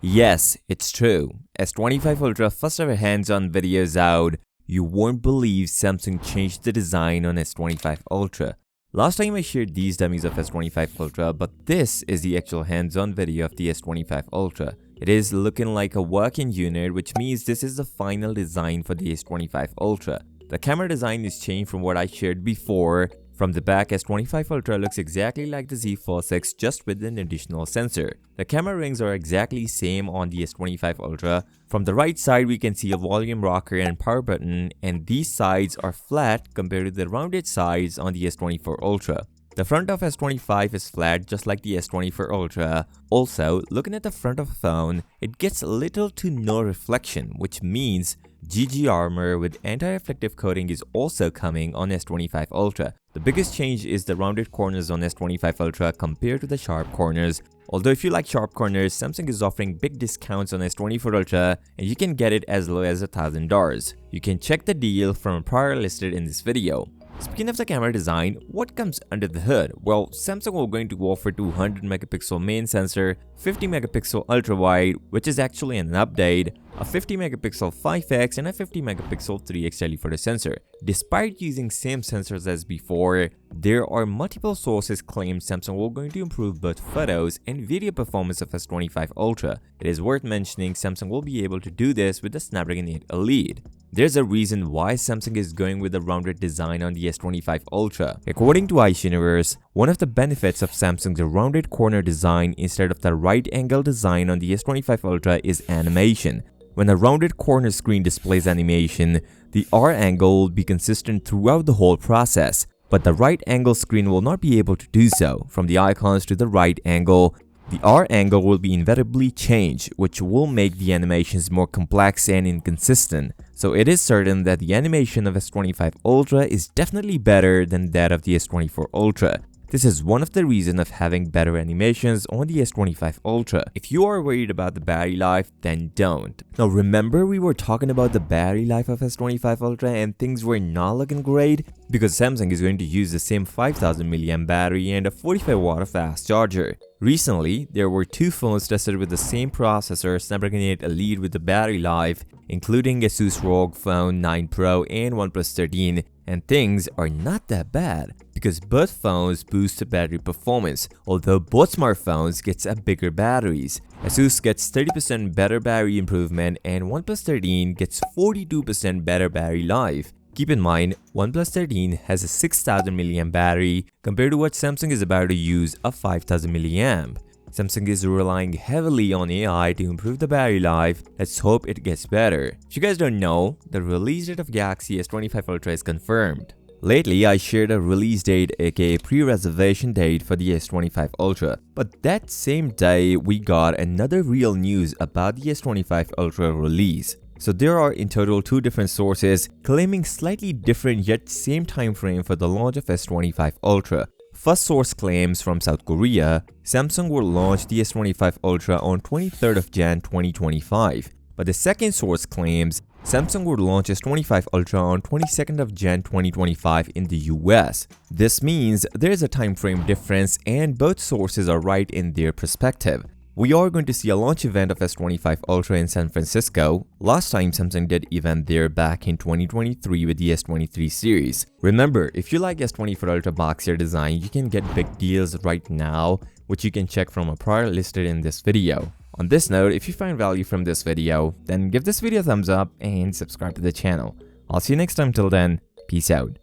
Yes, it's true. S25 Ultra first ever hands-on videos out. You won't believe Samsung changed the design on S25 Ultra. Last time I shared these dummies of S25 Ultra, but this is the actual hands-on video of the S25 Ultra. It is looking like a working unit, which means this is the final design for the S25 Ultra. The camera design is changed from what I shared before. From the back, S25 Ultra looks exactly like the Z Fold 6, just with an additional sensor. The camera rings are exactly same on the S25 Ultra. From the right side, we can see a volume rocker and power button, and these sides are flat compared to the rounded sides on the S24 Ultra. The front of S25 is flat just like the S24 Ultra. Also, looking at the front of the phone, it gets little to no reflection, which means GG armor with anti-reflective coating is also coming on S25 Ultra. The biggest change is the rounded corners on S25 Ultra compared to the sharp corners. Although if you like sharp corners, Samsung is offering big discounts on S24 Ultra and you can get it as low as $1,000. You can check the deal from a prior listed in this video. Speaking of the camera design, what comes under the hood? Well, Samsung are going to offer 200 megapixel main sensor, 50 megapixel ultra wide, which is actually an update, a 50 megapixel 5x and a 50 megapixel 3x telephoto sensor. Despite using same sensors as before, there are multiple sources claim Samsung are going to improve both photos and video performance of S25 Ultra. It is worth mentioning Samsung will be able to do this with the Snapdragon 8 Elite. There's a reason why Samsung is going with a rounded design on the S25 Ultra. According to Ice Universe, one of the benefits of Samsung's rounded corner design instead of the right angle design on the S25 Ultra is animation. When a rounded corner screen displays animation, the R angle will be consistent throughout the whole process, but the right angle screen will not be able to do so. From the icons to the right angle, the R angle will be invariably changed, which will make the animations more complex and inconsistent. So it is certain that the animation of S25 Ultra is definitely better than that of the S24 Ultra. This is one of the reasons of having better animations on the S25 Ultra. If you are worried about the battery life, then don't. Now remember we were talking about the battery life of S25 Ultra and things were not looking great because Samsung is going to use the same 5000 mAh battery and a 45 watt fast charger. Recently, there were two phones tested with the same processor, Snapdragon 8 Elite with the battery life, including Asus ROG Phone 9 Pro and OnePlus 13, and things are not that bad because both phones boost the battery performance, although both smartphones gets a bigger batteries. Asus gets 30% better battery improvement and OnePlus 13 gets 42% better battery life. Keep in mind, OnePlus 13 has a 6000 mAh battery compared to what Samsung is about to use, a 5000 mAh. Samsung is relying heavily on AI to improve the battery life. Let's hope it gets better. If you guys don't know, the release date of Galaxy S25 Ultra is confirmed. Lately, I shared a release date aka pre-reservation date for the S25 Ultra, but that same day we got another real news about the S25 Ultra release. So there are in total two different sources claiming slightly different yet same time frame for the launch of S25 Ultra. First source claims from South Korea, Samsung will launch the S25 Ultra on 23rd of Jan 2025. But the second source claims Samsung will launch S25 Ultra on 22nd of Jan 2025 in the US. This means there is a time frame difference and both sources are right in their perspective. We are going to see a launch event of S25 Ultra in San Francisco. Last time Samsung did event there back in 2023 with the S23 series. Remember, if you like S24 Ultra boxier design, you can get big deals right now, which you can check from a prior listed in this video. On this note, if you find value from this video, then give this video a thumbs up and subscribe to the channel. I'll see you next time. Till then, peace out.